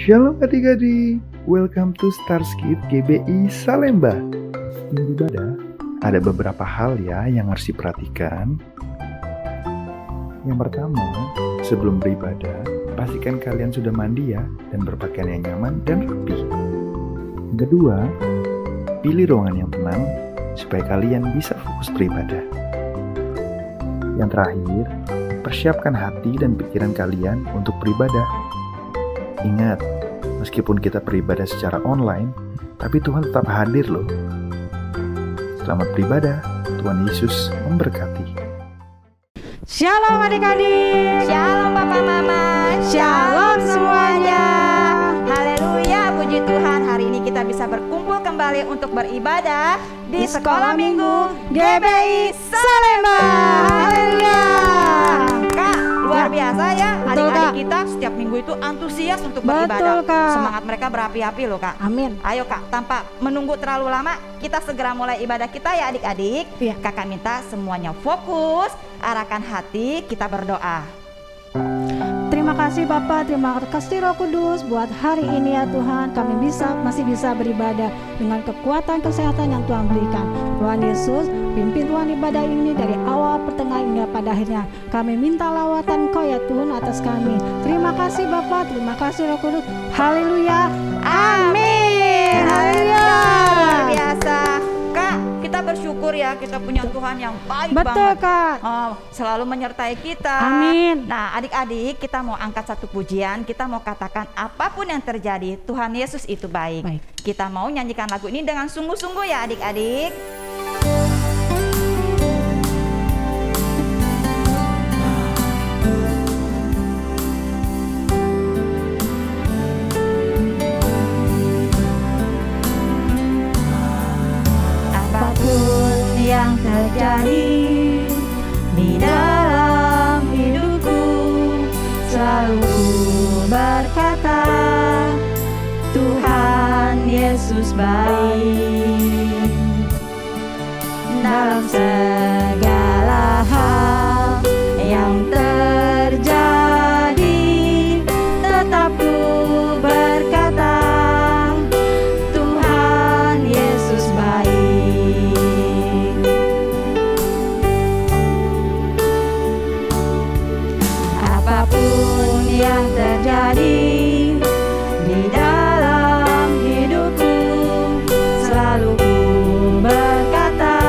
Shalom adik-adik, welcome to Starskip GBI Salemba. Sebelum ibadah, ada beberapa hal ya yang harus diperhatikan. Yang pertama, sebelum beribadah, pastikan kalian sudah mandi ya, dan berpakaian yang nyaman dan rapi. Yang kedua, pilih ruangan yang tenang, supaya kalian bisa fokus beribadah. Yang terakhir, persiapkan hati dan pikiran kalian untuk beribadah. Ingat, meskipun kita beribadah secara online, tapi Tuhan tetap hadir loh. Selamat beribadah, Tuhan Yesus memberkati. Shalom adik-adik. Shalom Papa Mama. Shalom semuanya. Haleluya, puji Tuhan. Hari ini kita bisa berkumpul kembali untuk beribadah di Sekolah Minggu GBI Salemba. Haleluya. Kak, luar biasa ya. Adik-adik kita setiap minggu itu antusias untuk beribadah. Kak. Semangat mereka berapi-api loh Kak. Amin. Ayo Kak, tanpa menunggu terlalu lama, kita segera mulai ibadah kita ya adik-adik. Iya. Kakak minta semuanya fokus, arahkan hati, kita berdoa. Terima kasih Bapak, terima kasih Roh Kudus buat hari ini ya Tuhan. Kami masih bisa beribadah dengan kekuatan kesehatan yang Tuhan berikan. Tuhan Yesus, pimpin Tuhan ibadah ini dari awal, pertengahan hingga pada akhirnya. Kami minta lawatan Kau ya Tuhan atas kami. Terima kasih Bapak, terima kasih Roh Kudus. Haleluya. Amin. Haleluya. Luar biasa. Kak, kita bersyukur ya kita punya Tuhan yang baik Betul banget. Kak. Selalu menyertai kita. Amin. Nah adik-adik, kita mau angkat satu pujian. Kita mau katakan apapun yang terjadi, Tuhan Yesus itu baik. Kita mau nyanyikan lagu ini dengan sungguh-sungguh ya adik-adik. Yang terjadi di dalam hidupku, selalu ku berkata Tuhan Yesus baik. Dalam segala hal yang terjadi, tetap ku berkata Tuhan Yesus baik. Apapun yang terjadi di dalam hidupku, selalu ku berkata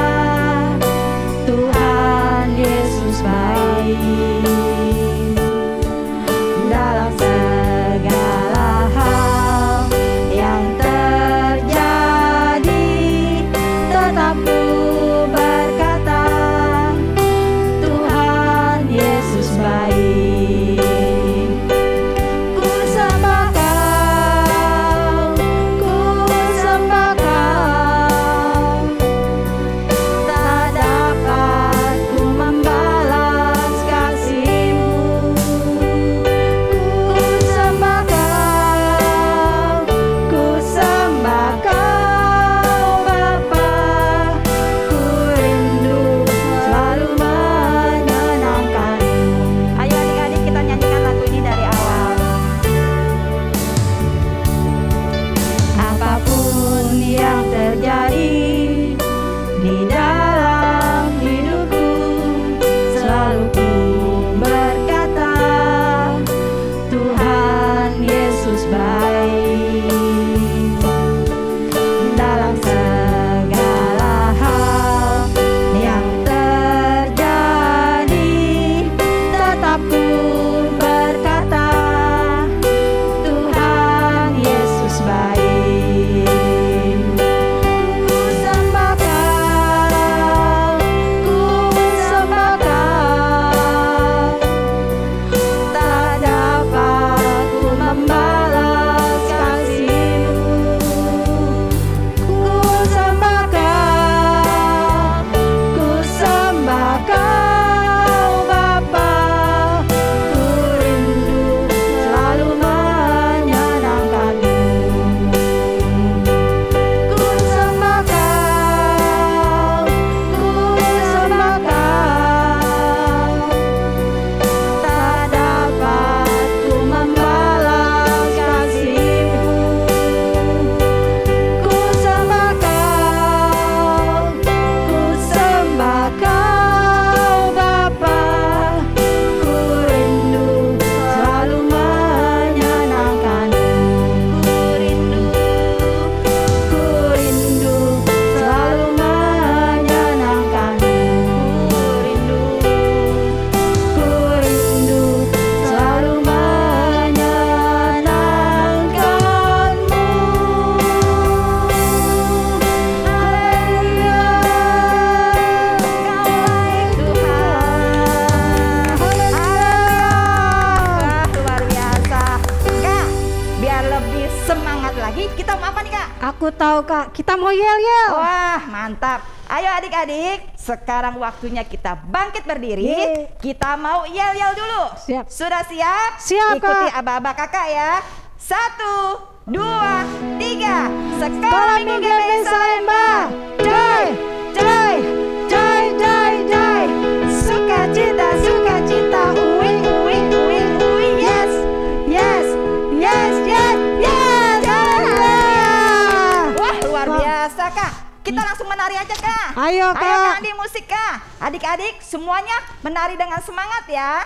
semangat lagi. Kita mau apa nih Kak? Aku tahu Kak, kita mau yel-yel. Wah mantap. Ayo adik-adik, sekarang waktunya kita bangkit berdiri. Kita mau yel-yel dulu. Siap. Sudah siap? Siap, Ikuti Kak. aba-aba kakak ya. 1, 2, 3. Sekolah Minggu GBI Salemba. Joy, joy, joy, joy, joy. Sukacita, sukacita. Uwi, uwi, uwi, uwi. Yes, yes, yes, yes, yes. Wah luar biasa Kak. Kita langsung menari aja Kak. Ayo, Kak. Ayo Kak, di musik Kak. Adik-adik semuanya menari dengan semangat ya.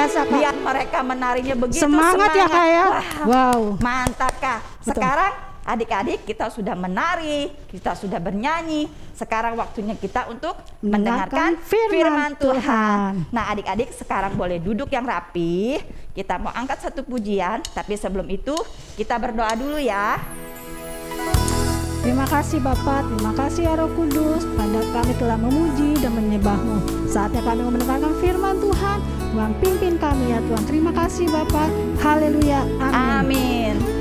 biasa, Kak. Lihat mereka menarinya begitu Semangat ya, Kak ya. Wow. Mantap, Kak. Betul. Sekarang adik-adik kita sudah menari, kita sudah bernyanyi. Sekarang waktunya kita untuk mendengarkan firman Tuhan. Nah, adik-adik sekarang boleh duduk yang rapi. Kita mau angkat satu pujian, tapi sebelum itu kita berdoa dulu ya. Terima kasih Bapa, terima kasih ya Roh Kudus, pada kami telah memuji dan menyembah-Mu. Saatnya kami mendengarkan firman Tuhan. Tuhan pimpin kami ya Tuhan. Terima kasih Bapa. Haleluya. Amin. Amin.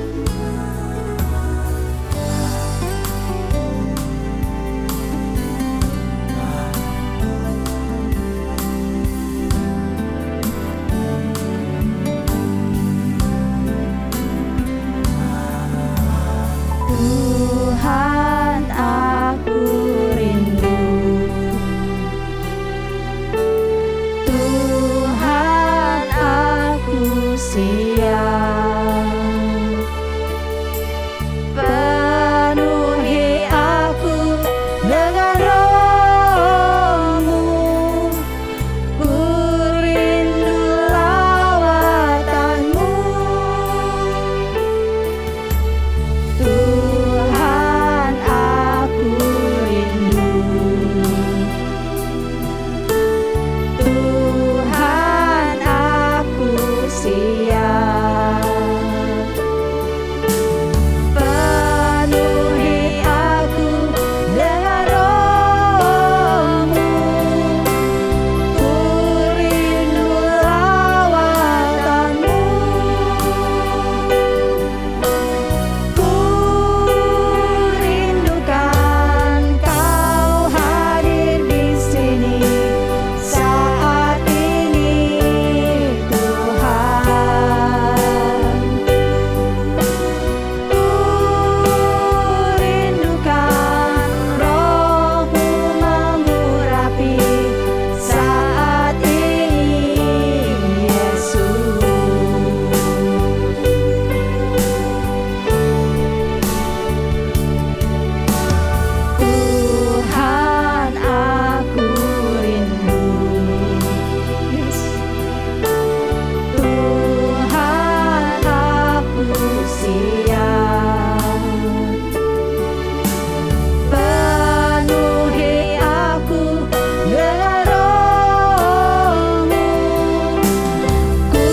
Tuhan, aku rindu. Tuhan, aku siap. Penuhi aku dengan Roh-Mu. Ku rindu lawatan-Mu. Tuhan, aku rindu. Tuhan, aku siap. Penuhi aku dengan Roh-Mu. Ku rindu lawatan-Mu. Ku rindukan Kau hadir di sini saat ini, Tuhan. Ku rindukan Roh-Mu mengurapi saat ini, Yesus. Tuhan, aku rindu. Tuhan, aku siap. Penuhi aku dengan Roh-Mu. Ku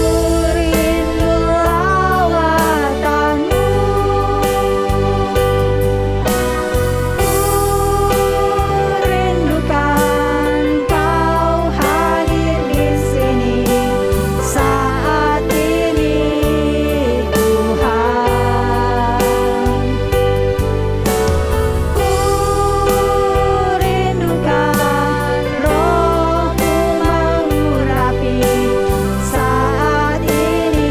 rindu lawatan-Mu. Rindukan Kau hadir di sini saat ini, Tuhan. Ku rindukan Roh-Mu mengurapi saat ini,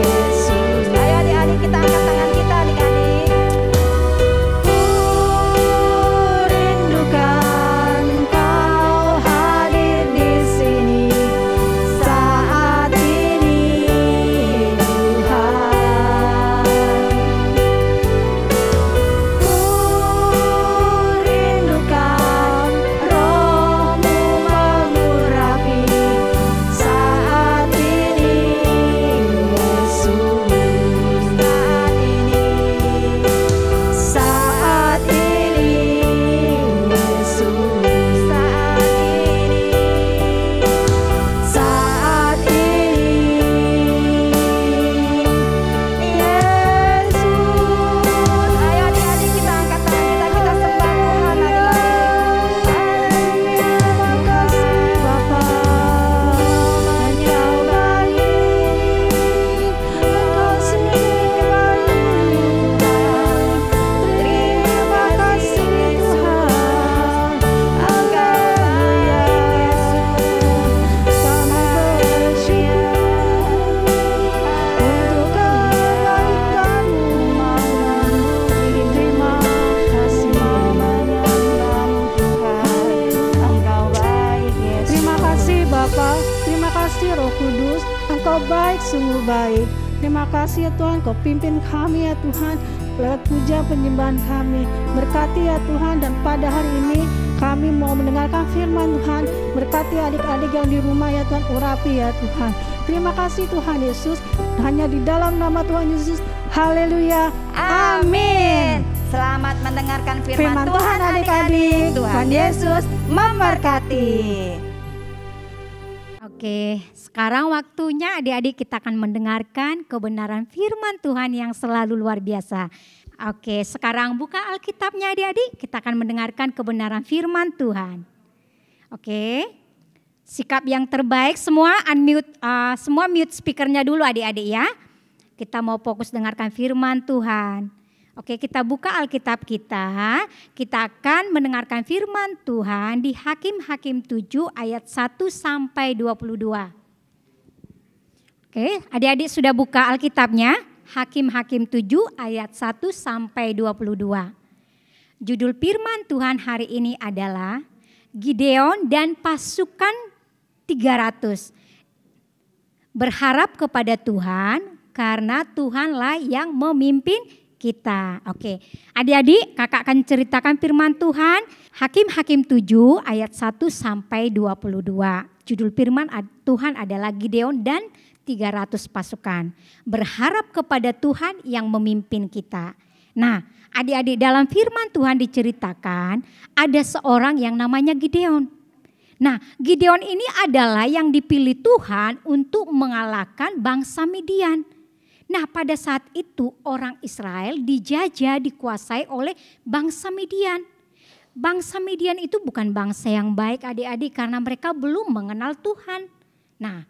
Yesus. Ayo adik-adik kita angkat tangan kita adik-adik. Ku rindukan Kau hadir di sini saat ini, Tuhan. Ku rindukan Roh-Mu mengurapi saat ini, Yesus. Saat ini, Yesus. Saat ini, Yesus. Ayo adik-adik kita angkat tangan kita sembah Tuhan adik-adik. Terima kasih Bapa, Engkau baik, Engkau sungguh baik. Terima kasih Tuhan, Engkau baik. Kami bersyukur untuk kebaikan-Mu. Terima kasih Engkau baik, Yesus. Terima kasih Bapa, terima kasih Roh Kudus, Engkau baik, sungguh baik. Terima kasih ya Tuhan, Kau pimpin kami ya Tuhan lewat puja penyembahan kami. Berkati ya Tuhan, dan pada hari ini Kami mau mendengarkan firman Tuhan. Berkati adik-adik yang di rumah ya Tuhan, urapi ya Tuhan. Terima kasih Tuhan Yesus. Hanya di dalam nama Tuhan Yesus. Haleluya. Amin. Selamat mendengarkan firman Tuhan adik-adik. Tuhan Yesus memberkati. Oke, sekarang waktunya adik-adik kita akan mendengarkan kebenaran firman Tuhan yang selalu luar biasa. Oke, sekarang buka Alkitabnya adik-adik, kita akan mendengarkan kebenaran firman Tuhan. Oke, sikap yang terbaik semua unmute, semua mute speakernya dulu adik-adik ya. Kita mau fokus dengarkan firman Tuhan. Oke, kita buka Alkitab kita akan mendengarkan firman Tuhan di Hakim-Hakim 7 ayat 1 sampai 22. Oke, adik-adik sudah buka Alkitabnya? Hakim-Hakim 7 ayat 1 sampai 22. Judul firman Tuhan hari ini adalah Gideon dan pasukan 300. Berharap kepada Tuhan karena Tuhanlah yang memimpin kita. Oke, adik-adik kakak akan ceritakan firman Tuhan Hakim-Hakim 7 ayat 1 sampai 22. Judul firman Tuhan adalah Gideon dan 300 pasukan. Berharap kepada Tuhan yang memimpin kita. Nah, adik-adik dalam firman Tuhan diceritakan ada seorang yang namanya Gideon. Nah, Gideon ini adalah yang dipilih Tuhan untuk mengalahkan bangsa Midian. Nah, pada saat itu orang Israel dijajah, dikuasai oleh bangsa Midian. Bangsa Midian itu bukan bangsa yang baik adik-adik karena mereka belum mengenal Tuhan. Nah,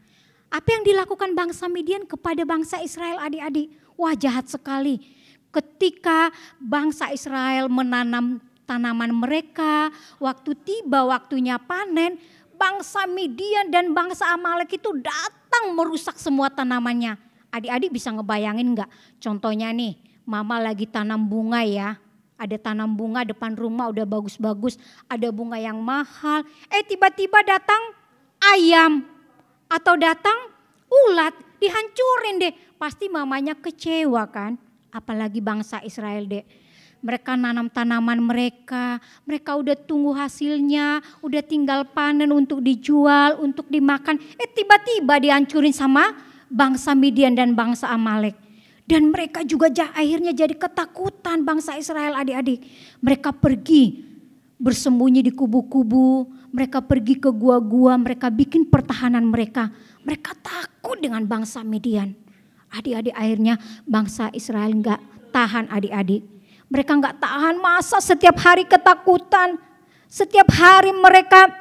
apa yang dilakukan bangsa Midian kepada bangsa Israel adik-adik? Wah, jahat sekali. Ketika bangsa Israel menanam tanaman mereka, waktu tiba waktunya panen, bangsa Midian dan bangsa Amalek itu datang merusak semua tanamannya. Adik-adik bisa ngebayangin enggak? Contohnya nih, mama lagi tanam bunga ya. Ada tanam bunga depan rumah udah bagus-bagus, ada bunga yang mahal. Tiba-tiba datang ayam. Atau datang ulat, dihancurin deh. Pasti mamanya kecewa kan. Apalagi bangsa Israel deh. Mereka nanam tanaman mereka udah tunggu hasilnya, udah tinggal panen untuk dijual, untuk dimakan. Tiba-tiba dihancurin sama bangsa Midian dan bangsa Amalek. Dan mereka juga akhirnya jadi ketakutan bangsa Israel adik-adik. Mereka pergi bersembunyi di kubu-kubu. Mereka pergi ke gua-gua, mereka bikin pertahanan mereka. Mereka takut dengan bangsa Midian. Adik-adik akhirnya bangsa Israel enggak tahan adik-adik. Mereka enggak tahan, masa setiap hari ketakutan. Setiap hari mereka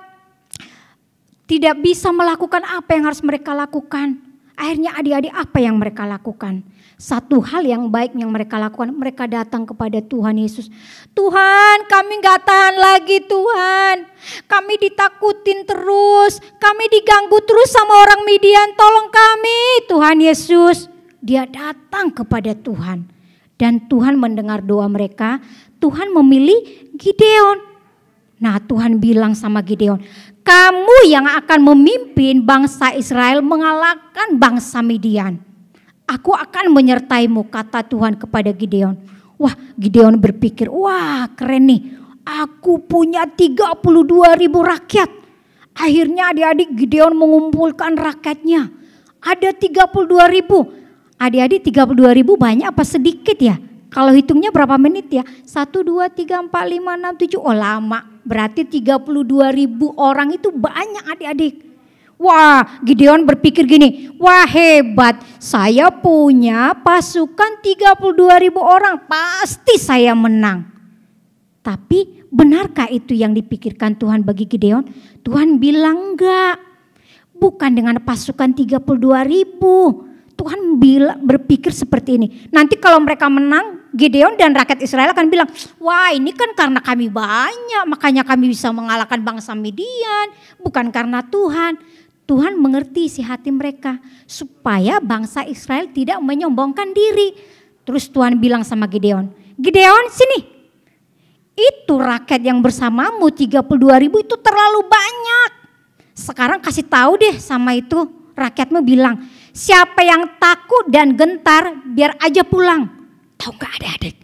tidak bisa melakukan apa yang harus mereka lakukan. Akhirnya adik-adik apa yang mereka lakukan? Satu hal yang baik yang mereka lakukan, mereka datang kepada Tuhan Yesus. Tuhan, kami gak tahan lagi Tuhan. Kami ditakutin terus, kami diganggu terus sama orang Midian, tolong kami Tuhan Yesus. Dia datang kepada Tuhan. Dan Tuhan mendengar doa mereka, Tuhan memilih Gideon. Nah, Tuhan bilang sama Gideon, kamu yang akan memimpin bangsa Israel mengalahkan bangsa Midian. Aku akan menyertaimu, kata Tuhan kepada Gideon. Wah, Gideon berpikir, wah keren nih. Aku punya 32.000 rakyat. Akhirnya adik-adik Gideon mengumpulkan rakyatnya. Ada 32.000. Adik-adik 32.000 banyak apa sedikit ya? Kalau hitungnya berapa menit ya? 1, 2, 3, 4, 5, 6, 7. Oh lama. Berarti 32.000 orang itu banyak adik-adik. Wah, Gideon berpikir gini, wah hebat, saya punya pasukan 32.000 orang, pasti saya menang. Tapi benarkah itu yang dipikirkan Tuhan bagi Gideon? Tuhan bilang enggak, bukan dengan pasukan 32.000. Tuhan berpikir seperti ini, nanti kalau mereka menang, Gideon dan rakyat Israel akan bilang, wah ini kan karena kami banyak, makanya kami bisa mengalahkan bangsa Midian, bukan karena Tuhan. Tuhan mengerti isi hati mereka supaya bangsa Israel tidak menyombongkan diri. Terus Tuhan bilang sama Gideon, Gideon sini. Itu rakyat yang bersamamu 32.000 itu terlalu banyak. Sekarang kasih tahu deh sama itu rakyatmu, bilang siapa yang takut dan gentar biar aja pulang. Tahu gak adik-adik?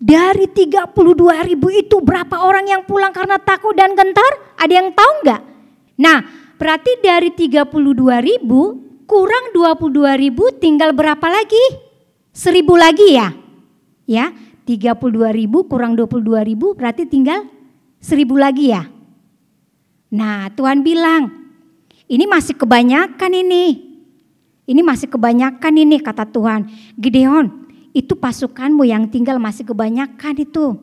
Dari 32.000 itu berapa orang yang pulang karena takut dan gentar? Ada yang tahu enggak? Nah, berarti dari 32.000 kurang 22.000 tinggal berapa lagi? 1.000 lagi ya? Ya, 32.000 kurang 22.000 berarti tinggal 1.000 lagi ya? Nah, Tuhan bilang, ini masih kebanyakan ini. Ini masih kebanyakan ini kata Tuhan. Gideon, itu pasukanmu yang tinggal masih kebanyakan itu.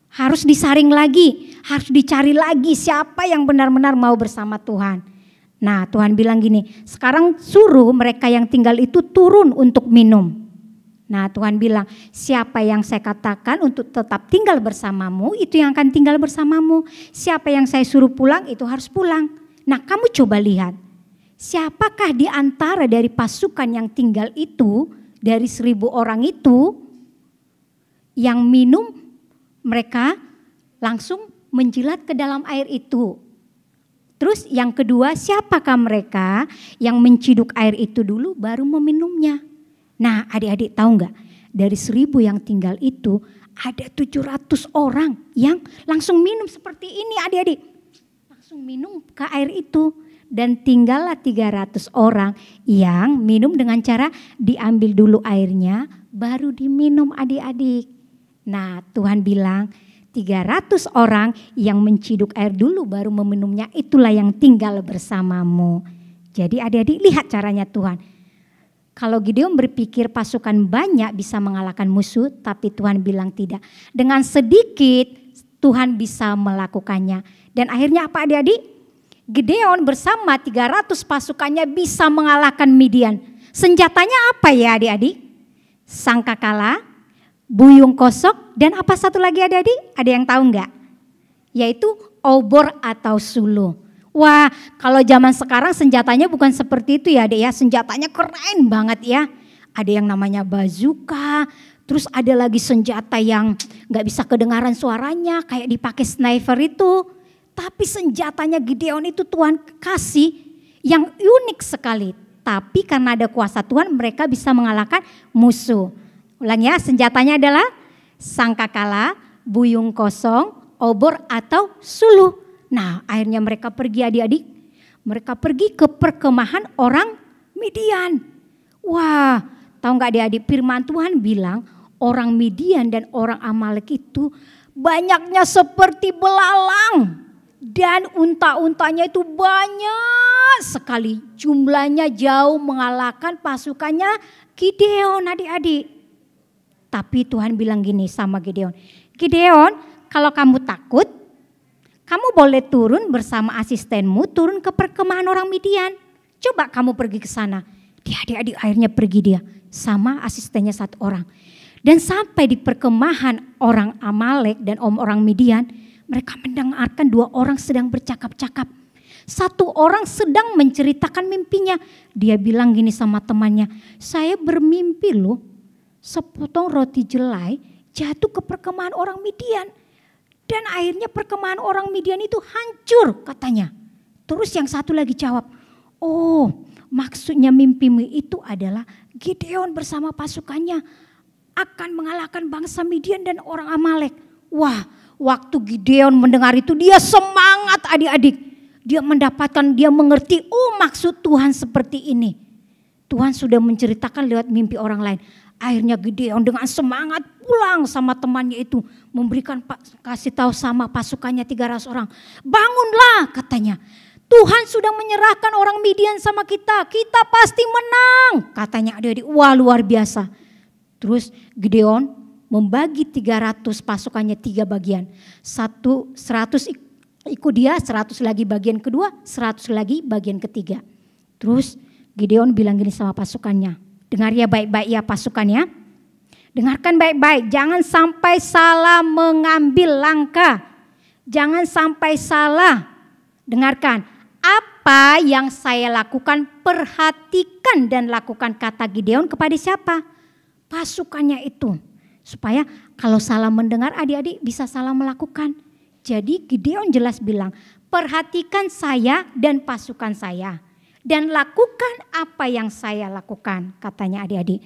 Harus disaring lagi, harus dicari lagi siapa yang benar-benar mau bersama Tuhan. Nah, Tuhan bilang gini, sekarang suruh mereka yang tinggal itu turun untuk minum. Nah, Tuhan bilang, siapa yang saya katakan untuk tetap tinggal bersamamu, itu yang akan tinggal bersamamu. Siapa yang saya suruh pulang, itu harus pulang. Nah, kamu coba lihat, siapakah di antara dari pasukan yang tinggal itu, dari 1.000 orang itu, yang minum mereka langsung menjilat ke dalam air itu. Terus yang kedua, siapakah mereka yang menciduk air itu dulu baru meminumnya. Nah, adik-adik tahu enggak, dari 1.000 yang tinggal itu ada 700 orang yang langsung minum seperti ini adik-adik. Langsung minum ke air itu. Dan tinggallah 300 orang yang minum dengan cara diambil dulu airnya baru diminum adik-adik. Nah, Tuhan bilang 300 orang yang menciduk air dulu baru meminumnya, itulah yang tinggal bersamamu. Jadi adik-adik lihat caranya Tuhan. Kalau Gideon berpikir pasukan banyak bisa mengalahkan musuh, tapi Tuhan bilang tidak. Dengan sedikit Tuhan bisa melakukannya. Dan akhirnya apa adik-adik? Gideon bersama 300 pasukannya bisa mengalahkan Midian. Senjatanya apa ya adik-adik? Sangkakala, buyung kosok, dan apa satu lagi adik-adik? Ada yang tahu enggak? Yaitu obor atau suluh. Wah, kalau zaman sekarang senjatanya bukan seperti itu ya adik ya. Senjatanya keren banget ya. Ada yang namanya bazooka, terus ada lagi senjata yang gak bisa kedengaran suaranya kayak dipakai sniper itu. Tapi senjatanya Gideon itu Tuhan kasih yang unik sekali. Tapi karena ada kuasa Tuhan mereka bisa mengalahkan musuh. Ulang ya, senjatanya adalah sangkakala, buyung kosong, obor atau suluh. Nah, akhirnya mereka pergi adik-adik. Mereka pergi ke perkemahan orang Midian. Wah, tahu gak adik-adik, firman Tuhan bilang orang Midian dan orang Amalek itu banyaknya seperti belalang. Dan unta-untanya itu banyak sekali. Jumlahnya jauh mengalahkan pasukannya Gideon adik-adik. Tapi Tuhan bilang gini sama Gideon. Gideon, kalau kamu takut, kamu boleh turun bersama asistenmu, turun ke perkemahan orang Midian. Coba kamu pergi ke sana. Dia adik-adik akhirnya pergi dia sama asistennya 1 orang. Dan sampai di perkemahan orang Amalek dan orang Midian, mereka mendengarkan 2 orang sedang bercakap-cakap. 1 orang sedang menceritakan mimpinya. Dia bilang gini sama temannya, saya bermimpi loh, sepotong roti jelai jatuh ke perkemahan orang Midian. Dan akhirnya perkemahan orang Midian itu hancur katanya. Terus yang satu lagi jawab, oh maksudnya mimpimu itu adalah Gideon bersama pasukannya akan mengalahkan bangsa Midian dan orang Amalek. Wah, waktu Gideon mendengar itu dia semangat adik-adik. Dia mendapatkan, dia mengerti, oh maksud Tuhan seperti ini. Tuhan sudah menceritakan lewat mimpi orang lain. Akhirnya Gideon dengan semangat pulang sama temannya itu. Memberikan, kasih tahu sama pasukannya 300 orang. Bangunlah katanya. Tuhan sudah menyerahkan orang Midian sama kita. Kita pasti menang. Katanya adik-adik, wah luar biasa. Terus Gideon membagi 300 pasukannya 3 bagian. 100 ikut dia, 100 lagi bagian kedua, 100 lagi bagian ketiga. Terus Gideon bilang gini sama pasukannya. Dengar ya baik-baik ya pasukannya. Dengarkan baik-baik, jangan sampai salah mengambil langkah. Jangan sampai salah. Dengarkan, apa yang saya lakukan perhatikan dan lakukan, kata Gideon kepada siapa? Pasukannya itu. Supaya kalau salah mendengar adik-adik bisa salah melakukan. Jadi Gideon jelas bilang, perhatikan saya dan pasukan saya. Dan lakukan apa yang saya lakukan, katanya adik-adik.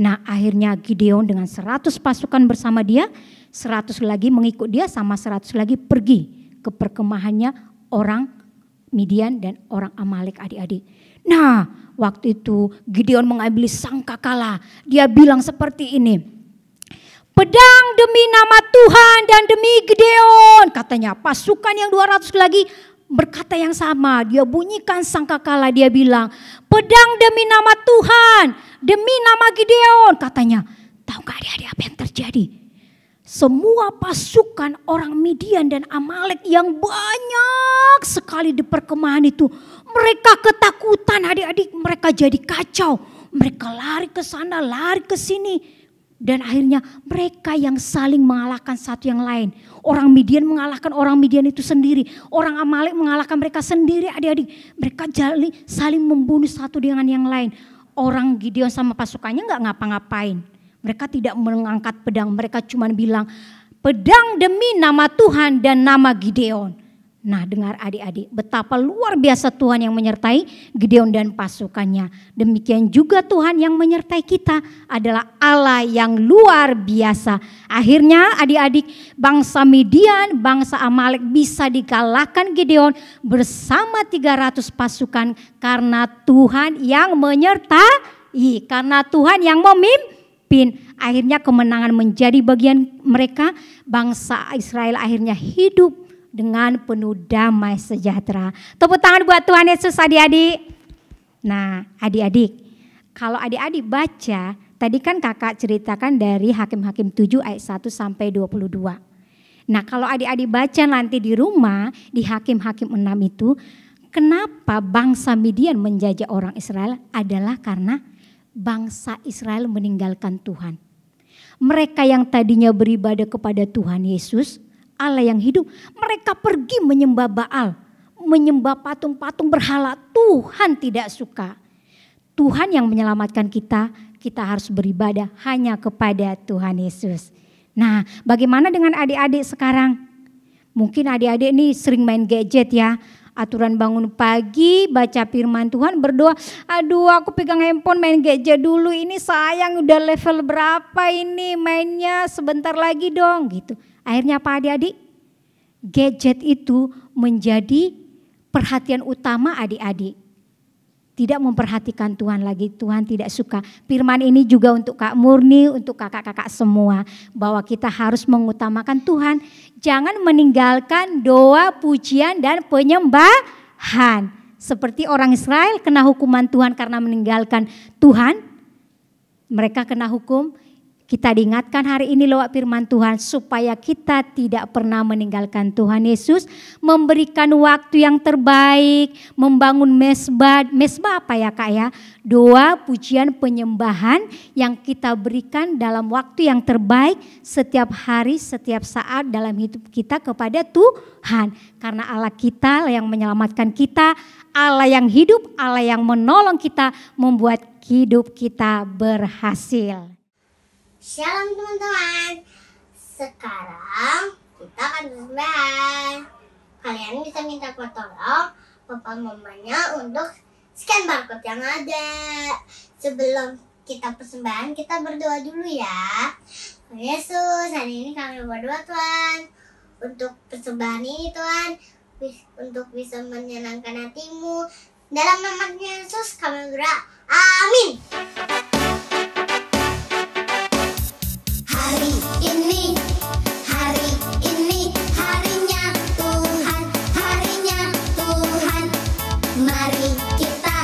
Nah akhirnya Gideon dengan 100 pasukan bersama dia, 100 lagi mengikut dia, sama 100 lagi pergi ke perkemahannya orang Midian dan orang Amalek, adik-adik. Nah waktu itu Gideon mengambil sangkakala. Dia bilang seperti ini, pedang demi nama Tuhan dan demi Gideon. Katanya pasukan yang 200 lagi berkata yang sama. Dia bunyikan sangkakala, dia bilang, pedang demi nama Tuhan, demi nama Gideon. Katanya, tahu gak adik-adik apa yang terjadi? Semua pasukan orang Midian dan Amalek yang banyak sekali di perkemahan itu, mereka ketakutan adik-adik, mereka jadi kacau. Mereka lari ke sana, lari ke sini. Dan akhirnya mereka yang saling mengalahkan satu yang lain. Orang Midian mengalahkan orang Midian itu sendiri. Orang Amalek mengalahkan mereka sendiri adik-adik. Mereka saling membunuh satu dengan yang lain. Orang Gideon sama pasukannya gak ngapa-ngapain. Mereka tidak mengangkat pedang. Mereka cuma bilang pedang demi nama Tuhan dan nama Gideon. Nah dengar adik-adik, betapa luar biasa Tuhan yang menyertai Gideon dan pasukannya. Demikian juga Tuhan yang menyertai kita adalah Allah yang luar biasa. Akhirnya adik-adik, bangsa Midian, bangsa Amalek bisa dikalahkan Gideon bersama 300 pasukan karena Tuhan yang menyertai, karena Tuhan yang memimpin. Akhirnya kemenangan menjadi bagian mereka. Bangsa Israel akhirnya hidup dengan penuh damai sejahtera. Tepuk tangan buat Tuhan Yesus adik-adik. Nah adik-adik, kalau adik-adik baca, tadi kan kakak ceritakan dari Hakim-Hakim 7 ayat 1 sampai 22. Nah kalau adik-adik baca nanti di rumah, di Hakim-Hakim 6 itu, kenapa bangsa Midian menjajah orang Israel adalah karena bangsa Israel meninggalkan Tuhan. Mereka yang tadinya beribadah kepada Tuhan Yesus, Allah yang hidup, mereka pergi menyembah Baal, menyembah patung-patung berhala. Tuhan tidak suka. Tuhan yang menyelamatkan kita, kita harus beribadah hanya kepada Tuhan Yesus. Nah, bagaimana dengan adik-adik sekarang? Mungkin adik-adik ini sering main gadget ya. Aturan bangun pagi, baca firman Tuhan, berdoa, aduh aku pegang handphone main gadget dulu, ini sayang udah level berapa ini mainnya, sebentar lagi dong gitu. Akhirnya apa adik-adik? Gadget itu menjadi perhatian utama adik-adik. Tidak memperhatikan Tuhan lagi, Tuhan tidak suka. Firman ini juga untuk Kak Murni, untuk kakak-kakak semua. Bahwa kita harus mengutamakan Tuhan. Jangan meninggalkan doa, pujian dan penyembahan. Seperti orang Israel kena hukuman Tuhan karena meninggalkan Tuhan. Mereka kena hukum. Kita diingatkan hari ini lewat firman Tuhan supaya kita tidak pernah meninggalkan Tuhan Yesus, memberikan waktu yang terbaik, membangun mesbah. Mesbah apa ya Kak ya? Doa, pujian, penyembahan yang kita berikan dalam waktu yang terbaik setiap hari, setiap saat dalam hidup kita kepada Tuhan. Karena Allah kita yang menyelamatkan kita, Allah yang hidup, Allah yang menolong kita, membuat hidup kita berhasil. Shalom teman-teman. Sekarang kita akan persembahan. Kalian bisa minta tolong papa mamanya untuk scan barcode yang ada. Sebelum kita persembahan, kita berdoa dulu ya. Tuhan Yesus, hari ini kami berdoa Tuhan untuk persembahan ini Tuhan, untuk bisa menyenangkan hatimu. Dalam nama Yesus kami berdoa. Amin. Hari ini harinya Tuhan, mari kita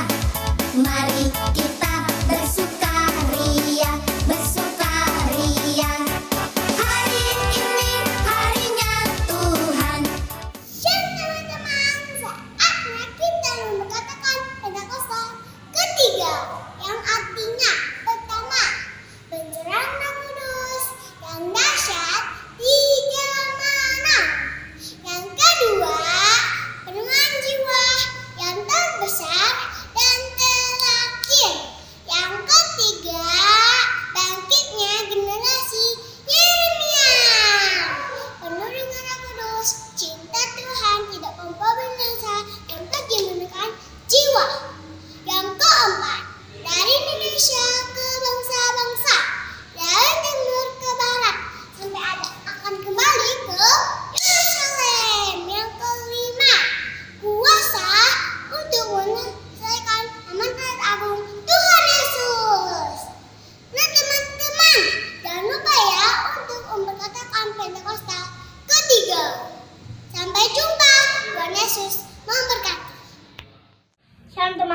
bersukaria. Hari ini harinya Tuhan. Shalom teman-teman, saatnya kita memperkatakan Pentakosta ketiga, yang artinya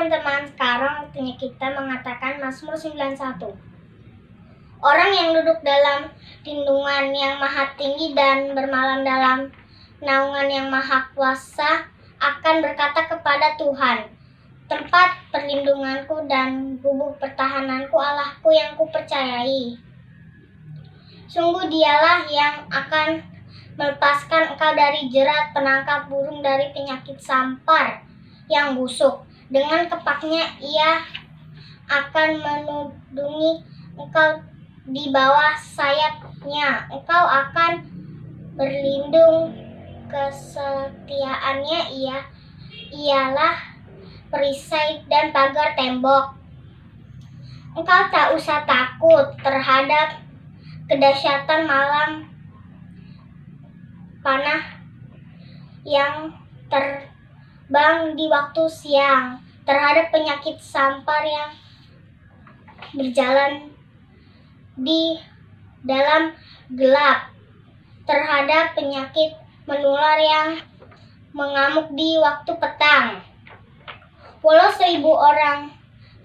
teman-teman, sekarang waktunya kita mengatakan Mazmur 91. Orang yang duduk dalam lindungan yang maha tinggi dan bermalam dalam naungan yang maha kuasa akan berkata kepada Tuhan, tempat perlindunganku dan gubuk pertahananku, Allahku yang kupercayai. Sungguh dialah yang akan melepaskan engkau dari jerat penangkap burung, dari penyakit sampar yang busuk. Dengan kepaknya ia akan melindungi engkau di bawah sayapnya. Engkau akan berlindung, kesetiaannya ialah perisai dan pagar tembok. Engkau tak usah takut terhadap kedahsyatan malam panah yang terbang di waktu siang, terhadap penyakit sampar yang berjalan di dalam gelap, terhadap penyakit menular yang mengamuk di waktu petang. Walau 1.000 orang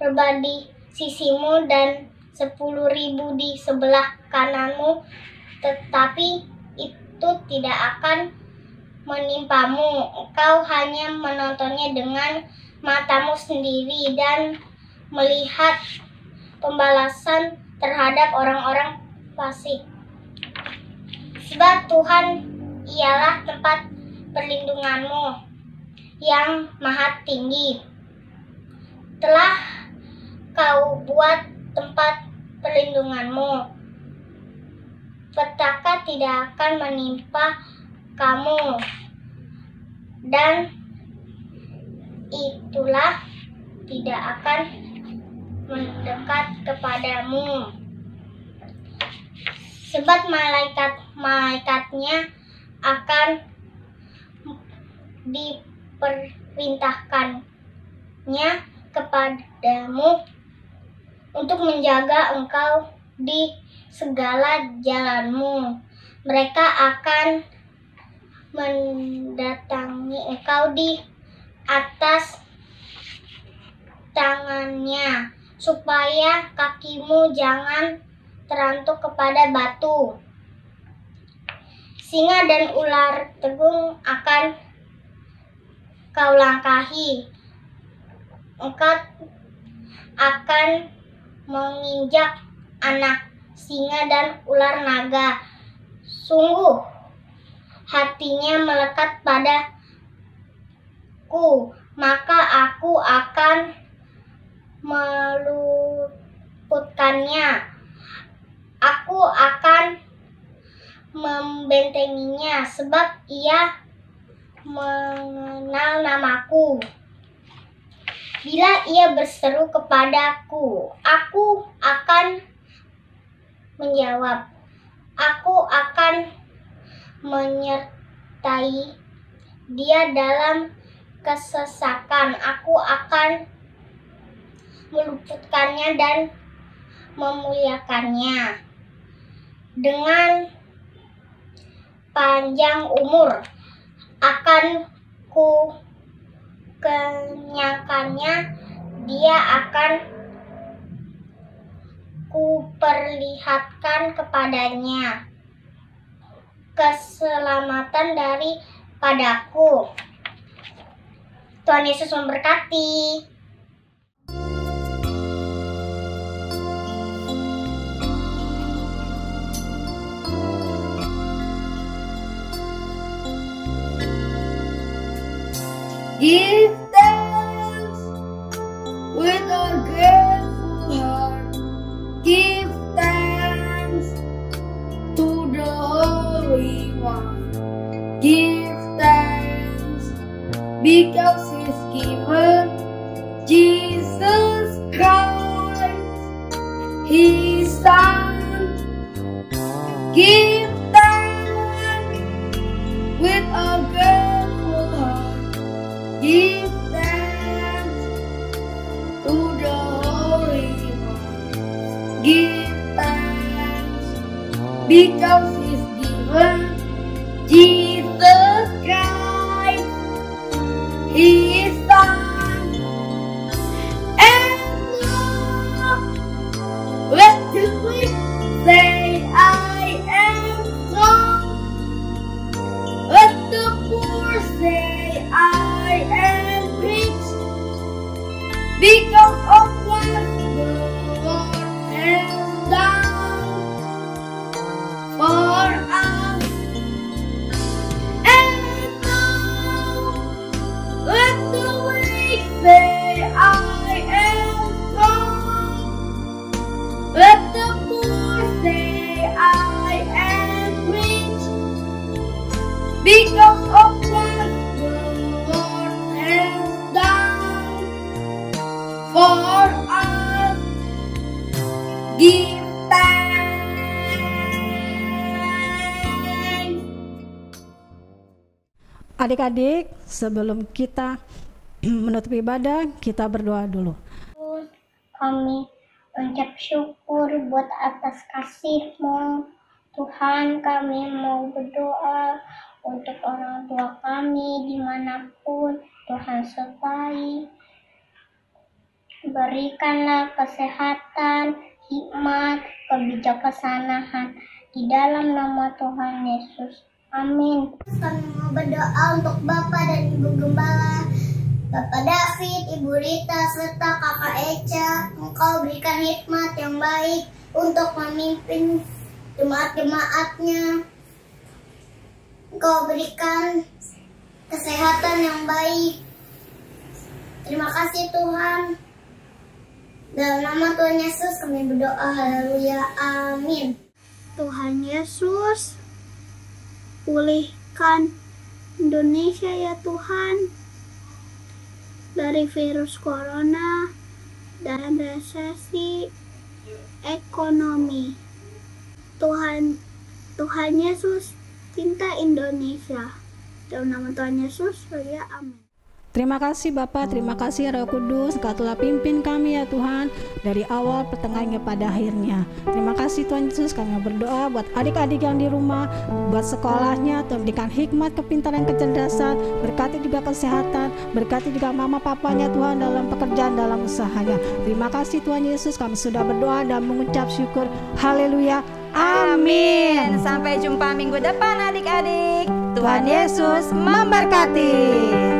rebah di sisimu dan 10.000 di sebelah kananmu, tetapi itu tidak akan menimpamu. Engkau hanya menontonnya dengan matamu sendiri dan melihat pembalasan terhadap orang-orang fasik. Sebab Tuhan ialah tempat perlindunganmu yang maha tinggi. Telah kau buat tempat perlindunganmu, petaka tidak akan menimpa kamu, dan itulah tidak akan mendekat kepadamu. Sebab malaikat-malaikatnya akan diperintahkannya kepadamu untuk menjaga engkau di segala jalanmu. Mereka akan mendatangi engkau di atas tangannya, supaya kakimu jangan terantuk kepada batu. Singa dan ular tegung akan kau langkahi. Engkau akan menginjak anak singa dan ular naga. Sungguh hatinya melekat padaku, maka aku akan meluputkannya. Aku akan membentenginya, sebab ia mengenal namaku. Bila ia berseru kepadaku, aku akan menjawab. Aku akan menyertai dia dalam kesesakan. Aku akan meluputkannya dan memuliakannya. Dengan panjang umur akan ku kenyangkannya, dia akan kuperlihatkan kepadanya keselamatan daripadaku. Tuhan Yesus memberkati. Give thanks with a grateful heart. Give thanks to the Holy One. Give thanks because He's given Jesus Christ, His Son. Give thanks with a grateful heart. Give thanks to the Holy One. Give thanks because He's given Jesus Christ, His Son. because of what the Lord has done for us. And now let the weak say, I am strong. Let the poor say, I am rich, because of what the Lord has done for us. Give thanks. Adik-adik, sebelum kita menutup ibadah, kita berdoa dulu. Kami ucap syukur buat atas kasih-Mu. Tuhan, kami mau berdoa untuk orang tua kami dimanapun. Tuhan sertai. Berikanlah kesehatan, hikmat, kebijaksanaan di dalam nama Tuhan Yesus. Amin. Kami mau berdoa untuk Bapak dan Ibu Gembala, Bapak David, Ibu Rita, serta Kakak Eca. Engkau berikan hikmat yang baik untuk memimpin jemaat-jemaatnya. Engkau berikan kesehatan yang baik. Terima kasih Tuhan. Dalam nama Tuhan Yesus kami berdoa. Haleluya. Amin. Tuhan Yesus, pulihkan Indonesia ya Tuhan dari virus corona dan resesi ekonomi. Tuhan Yesus cinta Indonesia. Dalam nama Tuhan Yesus, ya amin. Terima kasih Bapak, terima kasih Roh Kudus, Engkau telah pimpin kami ya Tuhan dari awal, pertengahan pada akhirnya. Terima kasih Tuhan Yesus, kami berdoa buat adik-adik yang di rumah, buat sekolahnya, Tuhan berikan hikmat, kepintaran, kecerdasan, berkati juga kesehatan, berkati juga mama papanya Tuhan dalam pekerjaan, dalam usahanya. Terima kasih Tuhan Yesus, kami sudah berdoa dan mengucap syukur. Haleluya. Amin. Sampai jumpa minggu depan adik-adik. Tuhan Yesus memberkati.